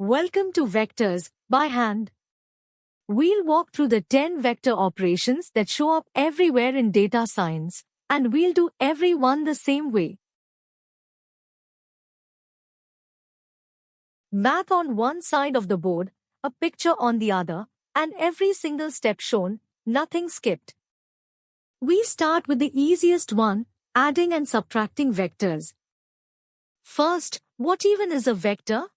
Welcome to Vectors by Hand. We'll walk through the 10 vector operations that show up everywhere in data science, and we'll do every one the same way. Math on one side of the board, a picture on the other, and every single step shown, nothing skipped. We start with the easiest one, adding and subtracting vectors. First, what even is a vector?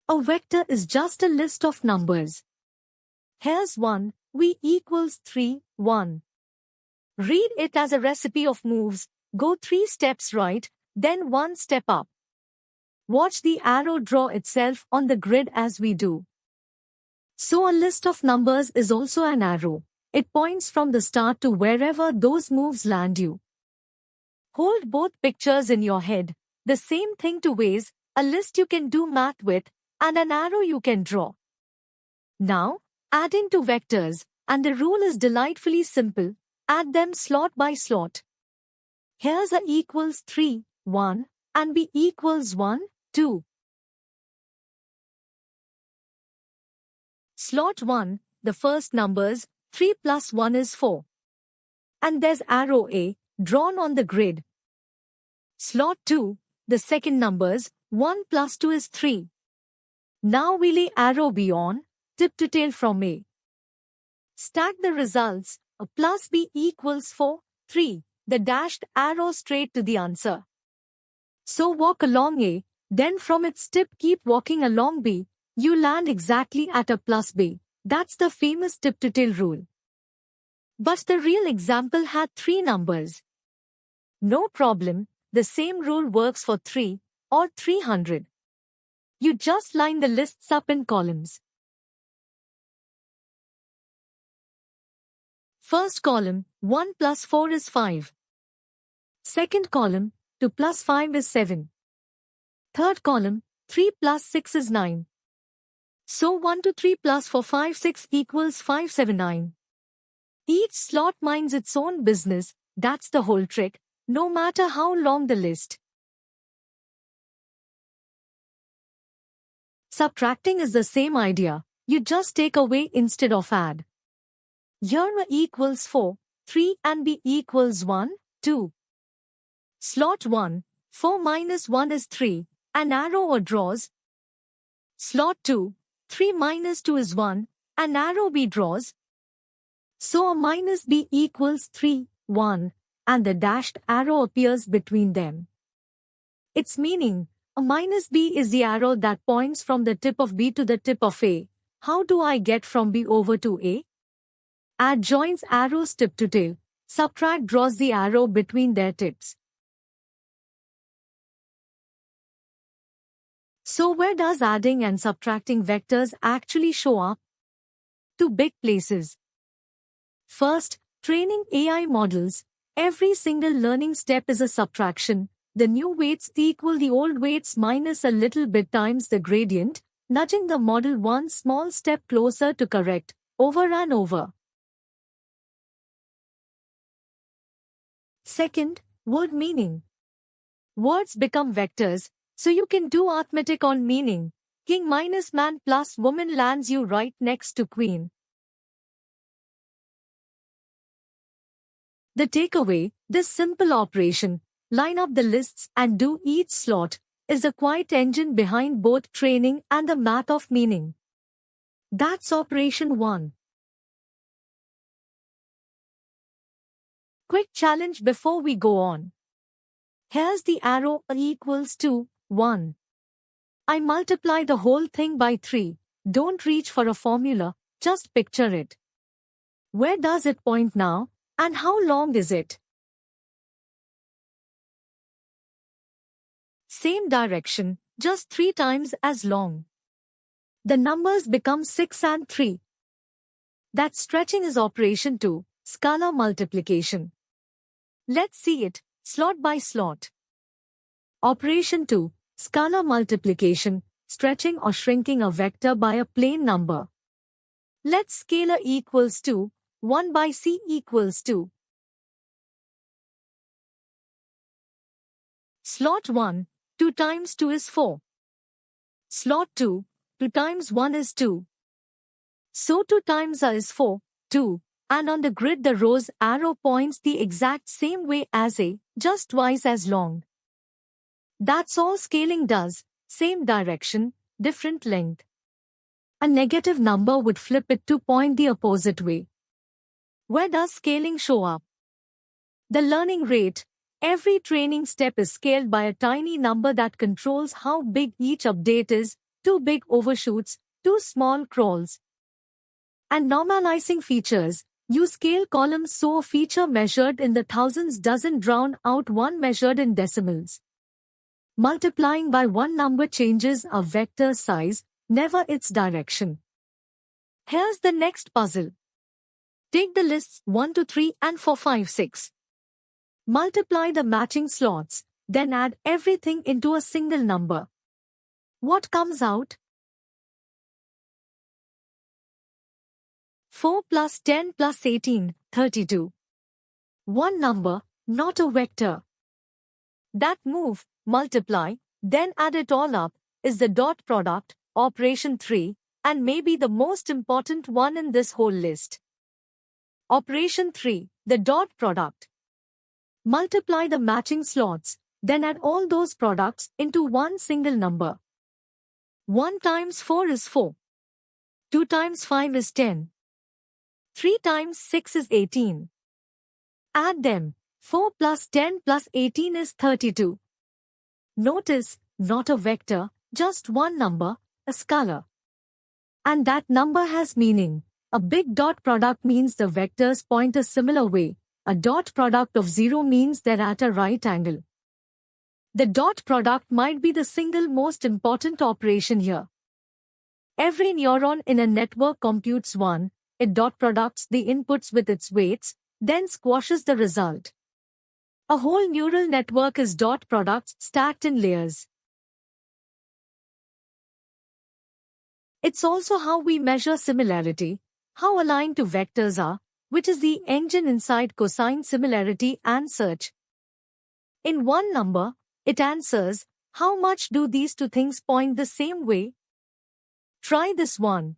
A vector is just a list of numbers. Here's 1, v equals 3, 1. Read it as a recipe of moves, go 3 steps right, then 1 step up. Watch the arrow draw itself on the grid as we do. So a list of numbers is also an arrow. It points from the start to wherever those moves land you. Hold both pictures in your head. The same thing two ways, a list you can do math with, and an arrow you can draw. Now, adding two vectors, and the rule is delightfully simple, add them slot by slot. Here's a equals 3, 1, and b equals 1, 2. Slot 1, the first numbers, 3 plus 1 is 4. And there's arrow A, drawn on the grid. Slot 2, the second numbers, 1 plus 2 is 3. Now we lay arrow B on, tip to tail from A. Stack the results, a plus B equals 4, 3, the dashed arrow straight to the answer. So walk along A, then from its tip keep walking along B, you land exactly at a plus B. That's the famous tip to tail rule. But the real example had 3 numbers. No problem, the same rule works for 3 or 300. You just line the lists up in columns. First column, 1 plus 4 is 5. Second column, 2 plus 5 is 7. Third column, 3 plus 6 is 9. So 1 to 3 plus 4 5 6 equals 5 7 9. Each slot minds its own business, that's the whole trick, no matter how long the list. Subtracting is the same idea, you just take away instead of add. Here A equals 4, 3 and B equals 1, 2. Slot 1, 4 minus 1 is 3, an arrow or draws. Slot 2, 3 minus 2 is 1, an arrow B draws. So A minus B equals 3, 1, and the dashed arrow appears between them. Its meaning, A minus B is the arrow that points from the tip of B to the tip of A. How do I get from B over to A? Add joins arrows tip to tail. Subtract draws the arrow between their tips. So where does adding and subtracting vectors actually show up? 2 big places. First, training AI models. Every single learning step is a subtraction. The new weights equal the old weights minus a little bit times the gradient, nudging the model one small step closer to correct, over and over. Second, word meaning. Words become vectors, so you can do arithmetic on meaning. King minus man plus woman lands you right next to queen. The takeaway, this simple operation, line up the lists and do each slot, is the quiet engine behind both training and the math of meaning. That's operation 1. Quick challenge before we go on. Here's the arrow A equals 2, 1. I multiply the whole thing by 3. Don't reach for a formula, just picture it. Where does it point now, and how long is it? Same direction, just 3 times as long. The numbers become 6 and 3. That stretching is operation 2, scalar multiplication. Let's see it, slot by slot. Operation 2, scalar multiplication, stretching or shrinking a vector by a plain number. Let's scalar equals 2, 1 by C equals 2. Slot 1, 2 times 2 is 4. Slot 2, 2 times 1 is 2. So 2 times A is 4, 2. And on the grid the rose arrow points the exact same way as A, just twice as long. That's all scaling does, same direction, different length. A negative number would flip it to point the opposite way. Where does scaling show up? The learning rate. Every training step is scaled by a tiny number that controls how big each update is, too big overshoots, too small crawls. And normalizing features. You scale columns so a feature measured in the thousands doesn't drown out one measured in decimals. Multiplying by one number changes a vector's size, never its direction. Here's the next puzzle. Take the lists 1 to 3 and 4, 5, 6. Multiply the matching slots, then add everything into a single number. What comes out? 4 plus 10 plus 18, 32. One number, not a vector. That move, multiply, then add it all up, is the dot product, operation 3, and maybe the most important one in this whole list. Operation 3, the dot product. Multiply the matching slots, then add all those products into one single number. 1 times 4 is 4. 2 times 5 is 10. 3 times 6 is 18. Add them. 4 plus 10 plus 18 is 32. Notice, not a vector, just one number, a scalar. And that number has meaning. A big dot product means the vectors point a similar way. A dot product of 0 means they're at a right angle. The dot product might be the single most important operation here. Every neuron in a network computes one. It dot products the inputs with its weights, then squashes the result. A whole neural network is dot products stacked in layers. It's also how we measure similarity, how aligned two vectors are, which is the engine inside cosine similarity and search. In one number, it answers, how much do these two things point the same way? Try this one.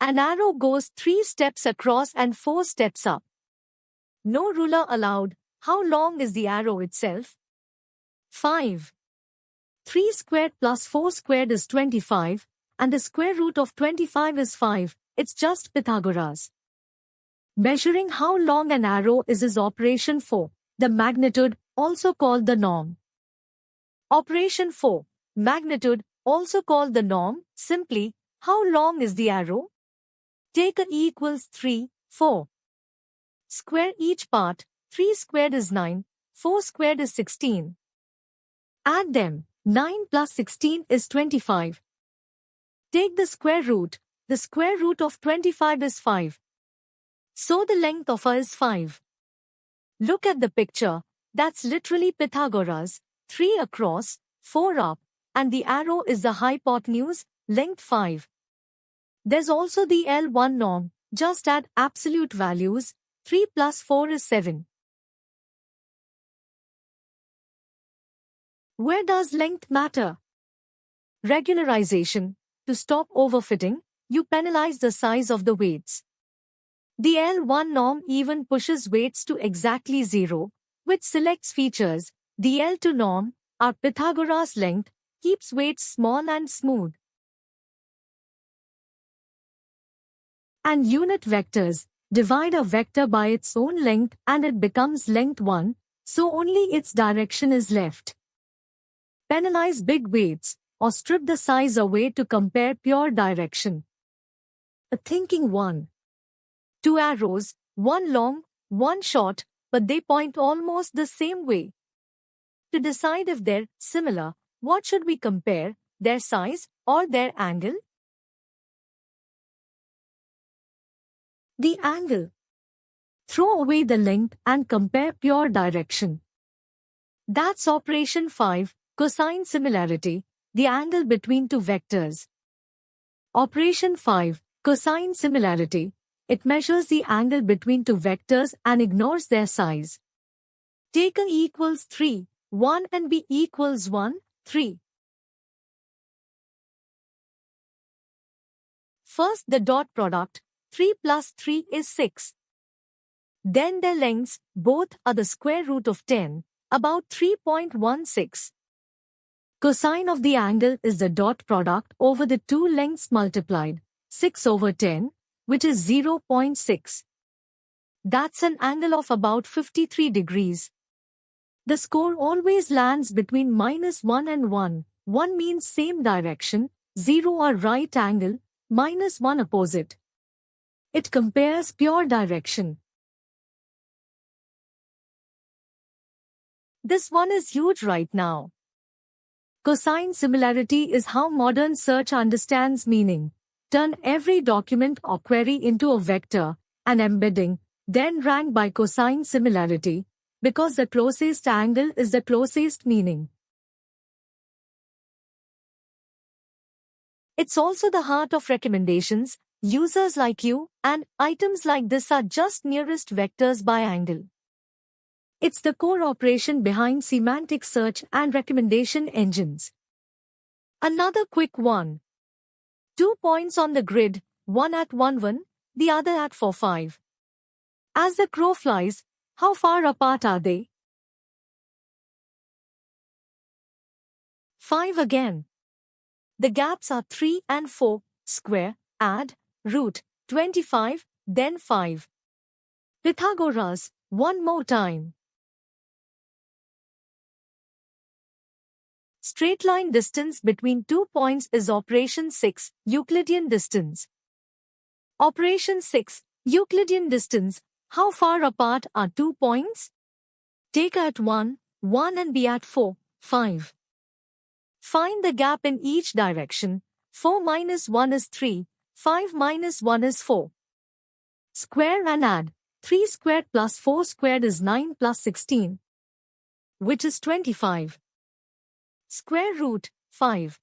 An arrow goes 3 steps across and 4 steps up. No ruler allowed. How long is the arrow itself? 5. 3 squared plus 4 squared is 25, and the square root of 25 is 5. It's just Pythagoras. Measuring how long an arrow is operation 4, the magnitude, also called the norm. Operation 4, magnitude, also called the norm, simply, how long is the arrow? Take a equals 3, 4. Square each part, 3 squared is 9, 4 squared is 16. Add them, 9 plus 16 is 25. Take the square root of 25 is 5. So the length of A is 5. Look at the picture, that's literally Pythagoras, 3 across, 4 up, and the arrow is the hypotenuse, length 5. There's also the L1 norm, just add absolute values, 3 plus 4 is 7. Where does length matter? Regularization. To stop overfitting, you penalize the size of the weights. The L1 norm even pushes weights to exactly 0, which selects features. The L2 norm, our Pythagoras length, keeps weights small and smooth. And unit vectors, divide a vector by its own length and it becomes length 1, so only its direction is left. Penalize big weights, or strip the size away to compare pure direction. A thinking one. 2 arrows, one long, one short, but they point almost the same way. To decide if they're similar, what should we compare, their size or their angle? The angle. Throw away the length and compare pure direction. That's operation 5, cosine similarity, the angle between two vectors. Operation 5, cosine similarity. It measures the angle between two vectors and ignores their size. Take A equals 3, 1 and B equals 1, 3. First the dot product, 3 plus 3 is 6. Then their lengths, both are the square root of 10, about 3.16. Cosine of the angle is the dot product over the two lengths multiplied, 6 over 10, which is 0.6. That's an angle of about 53 degrees. The score always lands between -1 and 1. 1 means same direction, 0 or right angle, -1 opposite. It compares pure direction. This one is huge right now. Cosine similarity is how modern search understands meaning. Turn every document or query into a vector, an embedding, then rank by cosine similarity, because the closest angle is the closest meaning. It's also the heart of recommendations. Users like you and items like this are just nearest vectors by angle. It's the core operation behind semantic search and recommendation engines. Another quick one. 2 points on the grid, one at 1, the other at 4, 5. As the crow flies, how far apart are they? 5 again. The gaps are 3 and 4, square, add, root, 25, then 5. Pythagoras, one more time. Straight line distance between 2 points is operation 6, Euclidean distance. Operation 6, Euclidean distance, how far apart are 2 points? Take A at 1, 1 and B at 4, 5. Find the gap in each direction. 4 minus 1 is 3, 5 minus 1 is 4. Square and add. 3 squared plus 4 squared is 9 plus 16, which is 25. Square root, 5.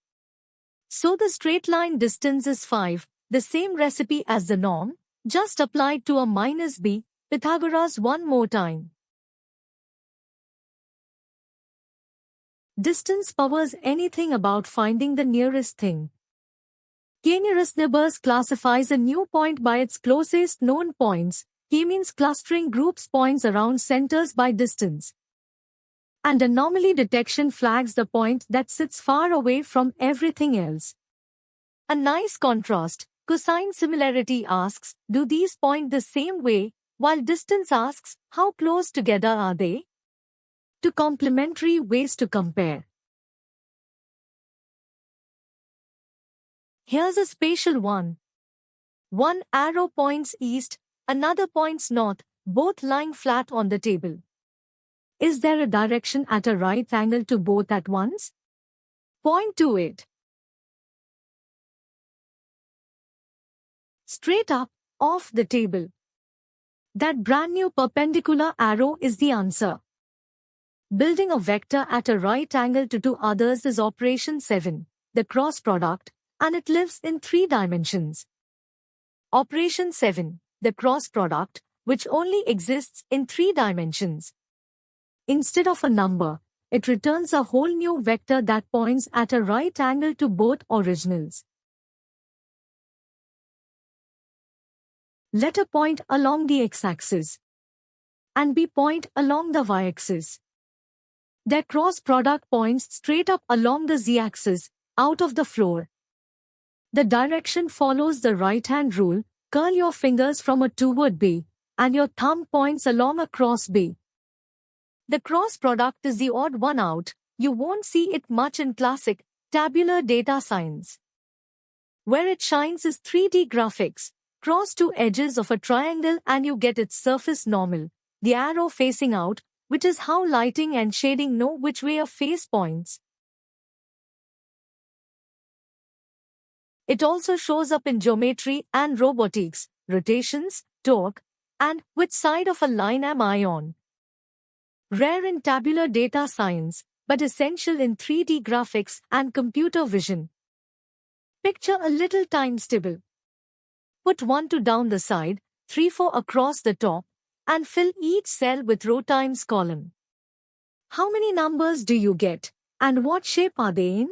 So the straight line distance is 5, the same recipe as the norm, just applied to a minus b, Pythagoras one more time. Distance powers anything about finding the nearest thing. K-nearest-neighbors classifies a new point by its closest known points. K-means clustering groups points around centers by distance. And anomaly detection flags the point that sits far away from everything else. A nice contrast. Cosine similarity asks, do these point the same way, while distance asks, how close together are they? Two complementary ways to compare. Here's a spatial one. One arrow points east, another points north, both lying flat on the table. Is there a direction at a right angle to both at once? Point to it. Straight up, off the table. That brand new perpendicular arrow is the answer. Building a vector at a right angle to two others is operation 7, the cross product, and it lives in 3 dimensions. Operation 7, the cross product, which only exists in 3 dimensions. Instead of a number, it returns a whole new vector that points at a right angle to both originals. Let A point along the x-axis and B point along the y-axis. Their cross product points straight up along the z-axis, out of the floor. The direction follows the right-hand rule. Curl your fingers from A toward B, and your thumb points along across B. The cross product is the odd one out. You won't see it much in classic, tabular data science. Where it shines is 3D graphics. Cross two edges of a triangle and you get its surface normal, the arrow facing out, which is how lighting and shading know which way a face points. It also shows up in geometry and robotics, rotations, torque, and which side of a line am I on. Rare in tabular data science, but essential in 3D graphics and computer vision. Picture a little times table. Put 1 2 down the side, 3 4 across the top, and fill each cell with row times column. How many numbers do you get, and what shape are they in?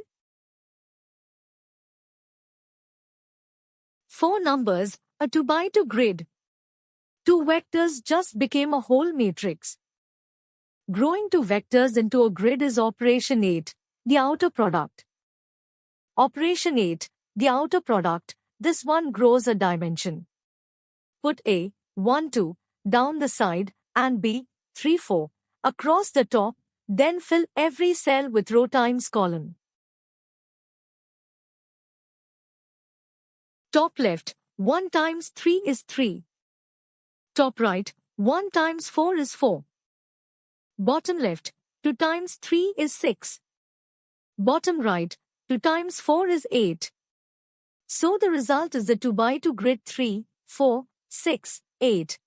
4 numbers, a 2 by 2 grid. 2 vectors just became a whole matrix. Growing 2 vectors into a grid is operation 8, the outer product. Operation 8, the outer product, this one grows a dimension. Put A, 1, 2, down the side, and B, 3, 4, across the top, then fill every cell with row times column. Top left, 1 times 3 is 3. Top right, 1 times 4 is 4. Bottom left, 2 times 3 is 6. Bottom right, 2 times 4 is 8. So the result is the 2 by 2 grid 3, 4, 6, 8.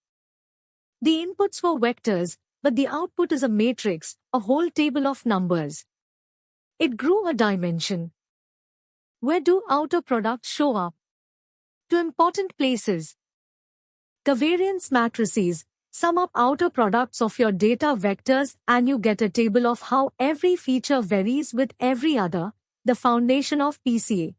The inputs were vectors, but the output is a matrix, a whole table of numbers. It grew a dimension. Where do outer products show up? To important places. Covariance matrices. Sum up outer products of your data vectors and you get a table of how every feature varies with every other, the foundation of PCA.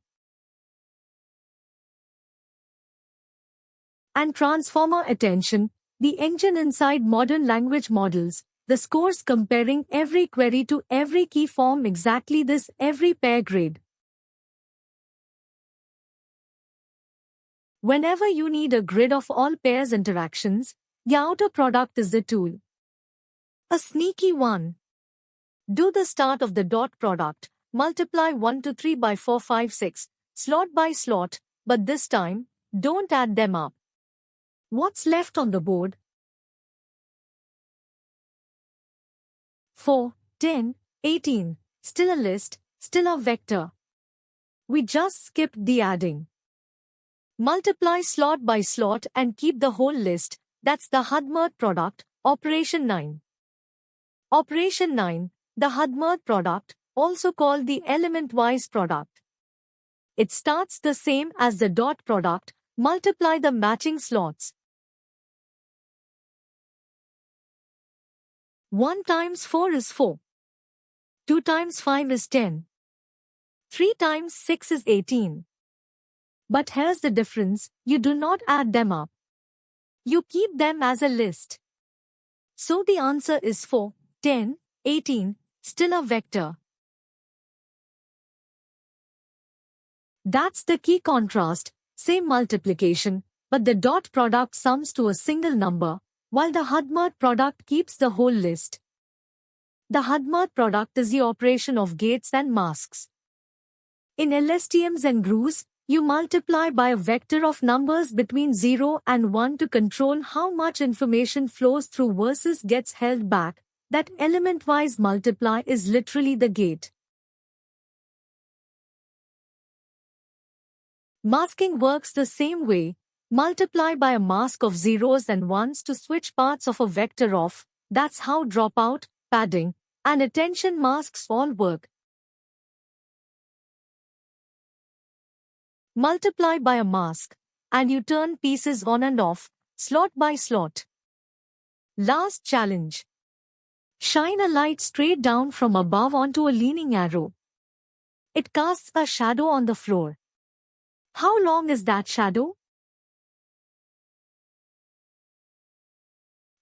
And transformer attention, the engine inside modern language models, the scores comparing every query to every key form exactly this every pair grid. Whenever you need a grid of all pairs interactions, the outer product is the tool. A sneaky one. Do the start of the dot product, multiply 1 to 3 by 4, 5, 6, slot by slot, but this time, don't add them up. What's left on the board? 4, 10, 18, still a list, still a vector. We just skipped the adding. Multiply slot by slot and keep the whole list, that's the Hadamard product, operation 9. Operation 9, the Hadamard product, also called the element-wise product. It starts the same as the dot product, multiply the matching slots. 1 times 4 is 4. 2 times 5 is 10. 3 times 6 is 18. But here's the difference, you do not add them up. You keep them as a list. So the answer is 4, 10, 18, still a vector. That's the key contrast, same multiplication, but the dot product sums to a single number, while the Hadamard product keeps the whole list. The Hadamard product is the operation of gates and masks. In LSTMs and GRUs, you multiply by a vector of numbers between 0 and 1 to control how much information flows through versus gets held back. That element-wise multiply is literally the gate. Masking works the same way. Multiply by a mask of zeros and ones to switch parts of a vector off. That's how dropout, padding, and attention masks all work. Multiply by a mask, and you turn pieces on and off, slot by slot. Last challenge. Shine a light straight down from above onto a leaning arrow. It casts a shadow on the floor. How long is that shadow?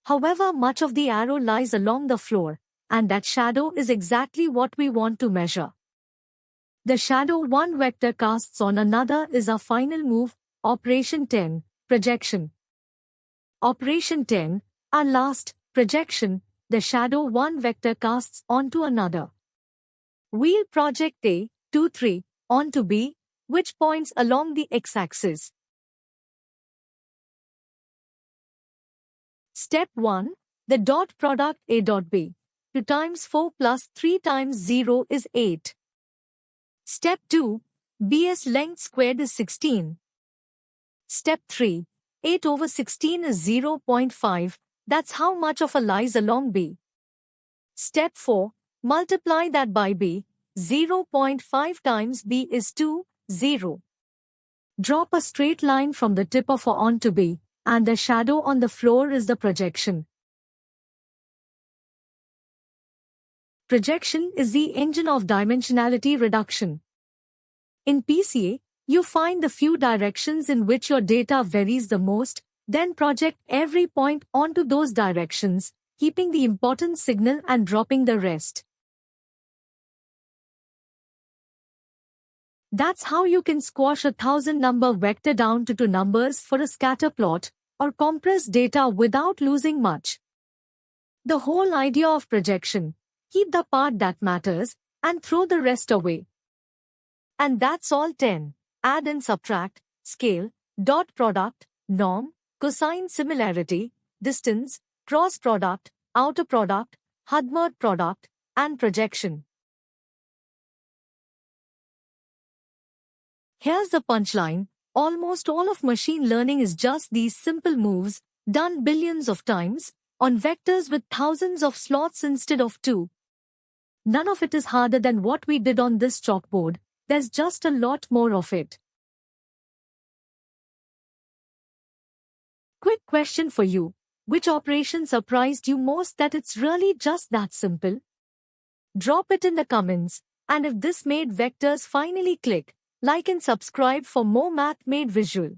However much of the arrow lies along the floor, and that shadow is exactly what we want to measure. The shadow one vector casts on another is our final move, operation 10, projection. Operation 10, our last, projection, the shadow one vector casts onto another. We'll project A, 2, 3, onto B, which points along the x-axis. Step 1, the dot product A dot B. 2 times 4 plus 3 times 0 is 8. Step 2, B's length squared is 16. Step 3, 8 over 16 is 0.5, that's how much of a lies along B. Step 4, multiply that by B, 0.5 times B is 2, 0. Drop a straight line from the tip of A onto B, and the shadow on the floor is the projection. Projection is the engine of dimensionality reduction. In PCA, You find the few directions in which your data varies the most, then project every point onto those directions, keeping the important signal and dropping the rest. That's how you can squash a 1,000-number vector down to 2 numbers for a scatter plot, or compress data without losing much. The whole idea of projection: keep the part that matters, and throw the rest away. And that's all 10. Add and subtract, scale, dot product, norm, cosine similarity, distance, cross product, outer product, Hadamard product, and projection. Here's the punchline: almost all of machine learning is just these simple moves, done billions of times, on vectors with thousands of slots instead of 2. None of it is harder than what we did on this chalkboard, there's just a lot more of it. Quick question for you: which operation surprised you most that it's really just that simple? Drop it in the comments, and if this made vectors finally click, like and subscribe for more math made visual.